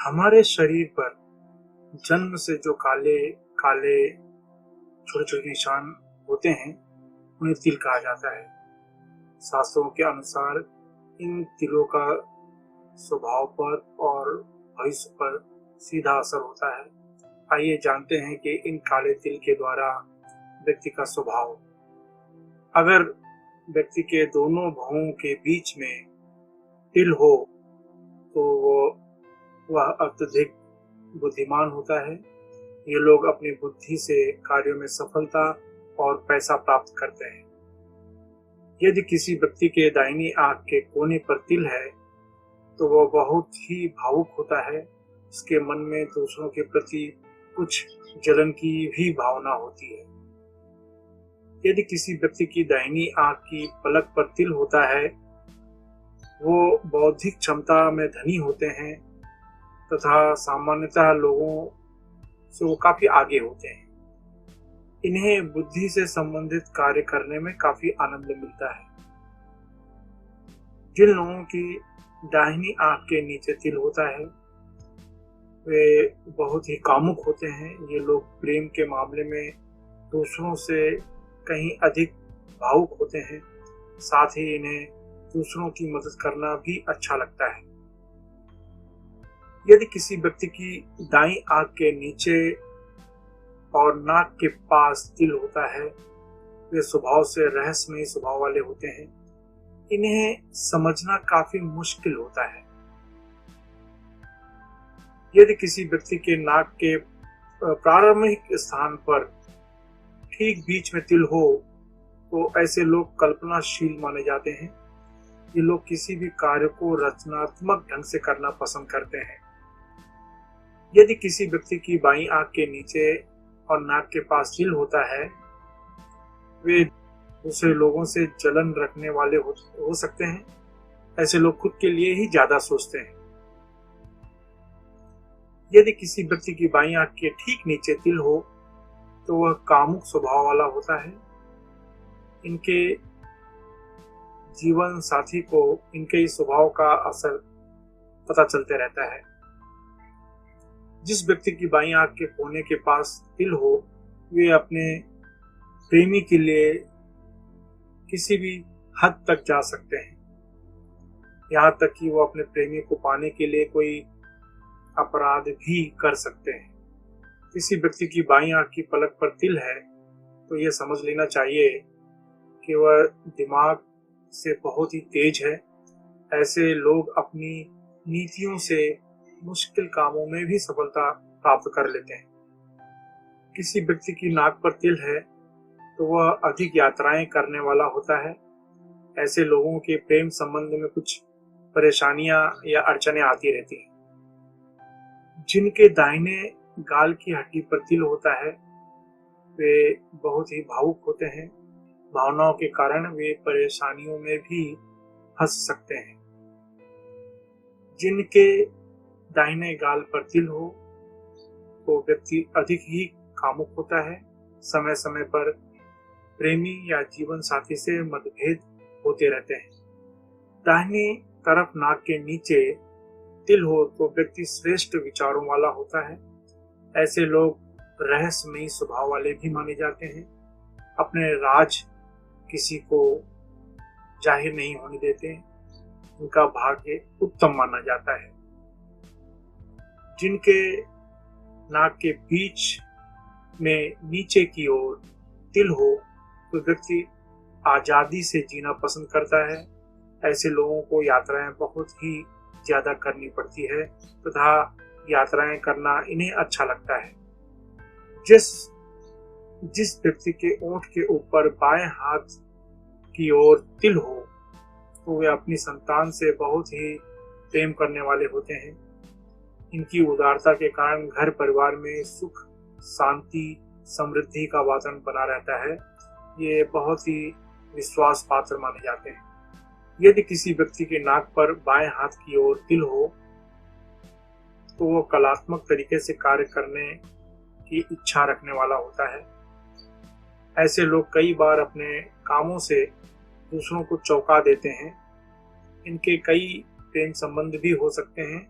हमारे शरीर पर जन्म से जो काले काले छोटे छोटे निशान होते हैं उन्हें तिल कहा जाता है। शास्त्रों के अनुसार इन तिलों का स्वभाव पर और भविष्य पर सीधा असर होता है। आइए जानते हैं कि इन काले तिल के द्वारा व्यक्ति का स्वभाव, अगर व्यक्ति के दोनों भौहों के बीच में तिल हो तो वह अत्यधिक बुद्धिमान होता है। ये लोग अपनी बुद्धि से कार्यों में सफलता और पैसा प्राप्त करते हैं। यदि किसी व्यक्ति के दाहिनी आंख के कोने पर तिल है तो वह बहुत ही भावुक होता है। उसके मन में दूसरों के प्रति कुछ जलन की भी भावना होती है। यदि किसी व्यक्ति की दाहिनी आंख की पलक पर तिल होता है, वो बौद्धिक क्षमता में धनी होते हैं तथा सामान्यतः लोगों से वो काफी आगे होते हैं। इन्हें बुद्धि से संबंधित कार्य करने में काफी आनंद मिलता है। जिन लोगों की दाहिनी आंख के नीचे तिल होता है वे बहुत ही कामुक होते हैं। ये लोग प्रेम के मामले में दूसरों से कहीं अधिक भावुक होते हैं। साथ ही इन्हें दूसरों की मदद करना भी अच्छा लगता है। यदि किसी व्यक्ति की दाईं आंख के नीचे और नाक के पास तिल होता है, वे स्वभाव से रहस्यमयी स्वभाव वाले होते हैं। इन्हें समझना काफी मुश्किल होता है। यदि किसी व्यक्ति के नाक के प्रारंभिक स्थान पर ठीक बीच में तिल हो तो ऐसे लोग कल्पनाशील माने जाते हैं। ये लोग किसी भी कार्य को रचनात्मक ढंग से करना पसंद करते हैं। यदि किसी व्यक्ति की बाईं आंख के नीचे और नाक के पास तिल होता है, वे दूसरे लोगों से जलन रखने वाले हो सकते हैं। ऐसे लोग खुद के लिए ही ज्यादा सोचते हैं। यदि किसी व्यक्ति की बाईं आंख के ठीक नीचे तिल हो तो वह कामुक स्वभाव वाला होता है। इनके जीवन साथी को इनके इस स्वभाव का असर पता चलते रहता है। जिस व्यक्ति की बाईं आंख के कोने के पास तिल हो, वे अपने प्रेमी के लिए किसी भी हद तक जा सकते हैं। यहाँ तक कि वो अपने प्रेमी को पाने के लिए कोई अपराध भी कर सकते हैं। किसी व्यक्ति की बाईं आंख की पलक पर तिल है तो यह समझ लेना चाहिए कि वह दिमाग से बहुत ही तेज है। ऐसे लोग अपनी नीतियों से मुश्किल कामों में भी सफलता प्राप्त कर लेते हैं। किसी व्यक्ति की नाक पर तिल है तो वह अधिक यात्राएं करने वाला होता है। ऐसे लोगों के प्रेम संबंध में कुछ परेशानियां या अड़चनें आती रहती हैं। जिनके दाहिने गाल की हड्डी पर तिल होता है वे बहुत ही भावुक होते हैं। भावनाओं के कारण वे परेशानियों में भी फंस सकते हैं। जिनके दाहिने गाल पर तिल हो तो व्यक्ति अधिक ही कामुक होता है। समय समय पर प्रेमी या जीवन साथी से मतभेद होते रहते हैं। दाहिनी तरफ नाक के नीचे तिल हो तो व्यक्ति श्रेष्ठ विचारों वाला होता है। ऐसे लोग रहस्यमयी स्वभाव वाले भी माने जाते हैं। अपने राज किसी को जाहिर नहीं होने देते। उनका भाग्य उत्तम माना जाता है। जिनके नाक के बीच में नीचे की ओर तिल हो तो व्यक्ति आजादी से जीना पसंद करता है। ऐसे लोगों को यात्राएं बहुत ही ज्यादा करनी पड़ती है तथा यात्राएं करना इन्हें अच्छा लगता है। जिस व्यक्ति के ओंठ के ऊपर बाएं हाथ की ओर तिल हो तो वे अपनी संतान से बहुत ही प्रेम करने वाले होते हैं। इनकी उदारता के कारण घर परिवार में सुख, शांति, समृद्धि का वातावरण बना रहता है। ये बहुत ही विश्वास पात्र माने जाते हैं। यदि किसी व्यक्ति के नाक पर बाएं हाथ की ओर तिल हो तो वो कलात्मक तरीके से कार्य करने की इच्छा रखने वाला होता है। ऐसे लोग कई बार अपने कामों से दूसरों को चौंका देते हैं। इनके कई प्रेम संबंध भी हो सकते हैं।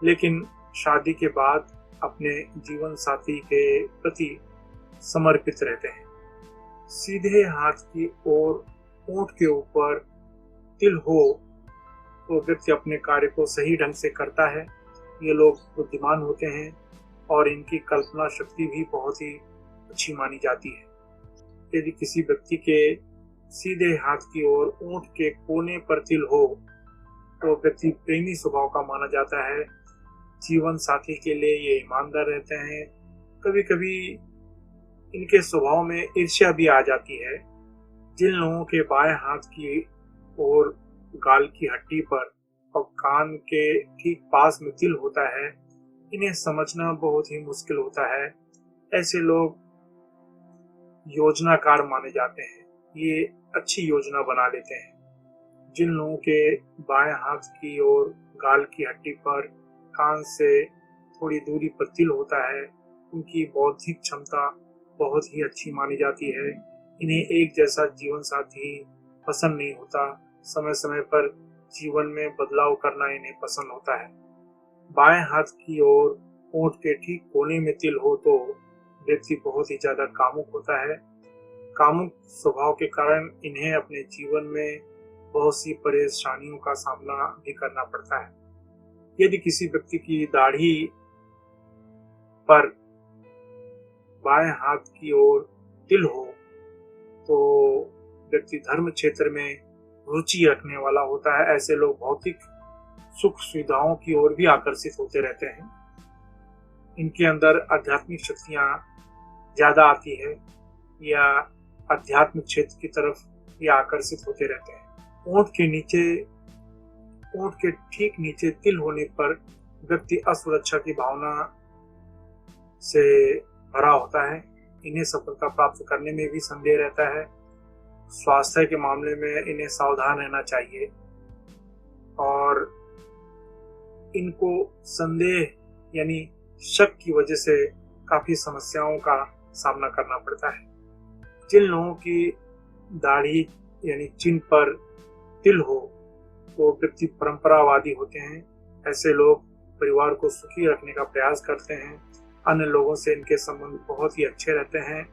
लेकिन शादी के बाद अपने जीवन साथी के प्रति समर्पित रहते हैं। सीधे हाथ की ओर ऊंट के ऊपर तिल हो तो व्यक्ति अपने कार्य को सही ढंग से करता है। ये लोग बुद्धिमान होते हैं और इनकी कल्पना शक्ति भी बहुत ही अच्छी मानी जाती है। यदि किसी व्यक्ति के सीधे हाथ की ओर ऊंट के कोने पर तिल हो तो व्यक्ति प्रेमी स्वभाव का माना जाता है। जीवन साथी के लिए ये ईमानदार रहते हैं। कभी कभी इनके स्वभाव में ईर्ष्या भी आ जाती है। जिन लोगों के बाएं हाथ की ओर गाल की हड्डी पर और कान के ठीक पास में तिल होता है, इन्हें समझना बहुत ही मुश्किल होता है। ऐसे लोग योजनाकार माने जाते हैं। ये अच्छी योजना बना लेते हैं। जिन लोगों के बाएं हाथ की ओर गाल की हड्डी पर कान से थोड़ी दूरी पर तिल होता है, उनकी बौद्धिक क्षमता बहुत ही अच्छी मानी जाती है। इन्हें एक जैसा जीवन साथी पसंद नहीं होता। समय समय पर जीवन में बदलाव करना इन्हें पसंद होता है। बाएं हाथ की ओर ऊंट के ठीक कोने में तिल हो तो व्यक्ति बहुत ही ज्यादा कामुक होता है। कामुक स्वभाव के कारण इन्हें अपने जीवन में बहुत सी परेशानियों का सामना भी करना पड़ता है। यदि किसी व्यक्ति की दाढ़ी पर बाएं हाथ की ओर तिल हो तो व्यक्ति धर्म क्षेत्र में रुचि रखने वाला होता है। ऐसे लोग भौतिक सुख सुविधाओं की ओर भी आकर्षित होते रहते हैं। इनके अंदर आध्यात्मिक शक्तियां ज्यादा आती है या आध्यात्मिक क्षेत्र की तरफ ये आकर्षित होते रहते हैं। ऊंट के ठीक नीचे तिल होने पर व्यक्ति असुरक्षा की भावना से भरा होता है। इन्हें सफलता प्राप्त करने में भी संदेह रहता है। स्वास्थ्य के मामले में इन्हें सावधान रहना चाहिए और इनको संदेह यानी शक की वजह से काफी समस्याओं का सामना करना पड़ता है। जिन लोगों की दाढ़ी यानी चिन्ह पर तिल हो वो व्यक्ति परंपरावादी होते हैं। ऐसे लोग परिवार को सुखी रखने का प्रयास करते हैं। अन्य लोगों से इनके संबंध बहुत ही अच्छे रहते हैं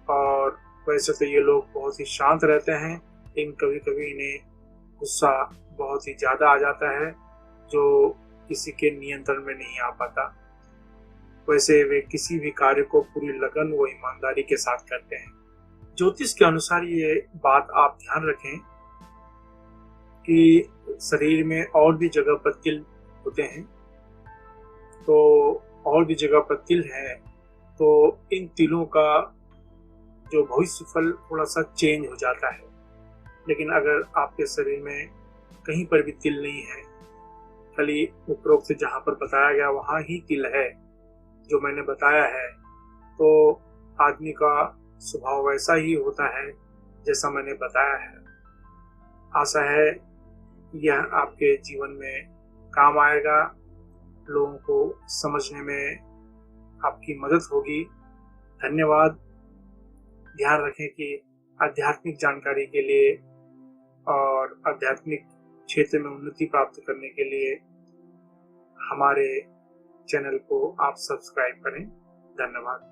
और वैसे तो ये लोग बहुत ही शांत रहते हैं, लेकिन कभी कभी इन्हें गुस्सा बहुत ही ज्यादा आ जाता है जो किसी के नियंत्रण में नहीं आ पाता। वैसे वे किसी भी कार्य को पूरी लगन व ईमानदारी के साथ करते हैं। ज्योतिष के अनुसार ये बात आप ध्यान रखें कि शरीर में और भी जगह पर तिल होते हैं, तो और भी जगह पर तिल है तो इन तिलों का जो भविष्य फल थोड़ा सा चेंज हो जाता है। लेकिन अगर आपके शरीर में कहीं पर भी तिल नहीं है, खाली उपरोक्त से जहाँ पर बताया गया वहाँ ही तिल है जो मैंने बताया है, तो आदमी का स्वभाव वैसा ही होता है जैसा मैंने बताया है। आशा है यह आपके जीवन में काम आएगा, लोगों को समझने में आपकी मदद होगी। धन्यवाद। ध्यान रखें कि आध्यात्मिक जानकारी के लिए और आध्यात्मिक क्षेत्र में उन्नति प्राप्त करने के लिए हमारे चैनल को आप सब्सक्राइब करें। धन्यवाद।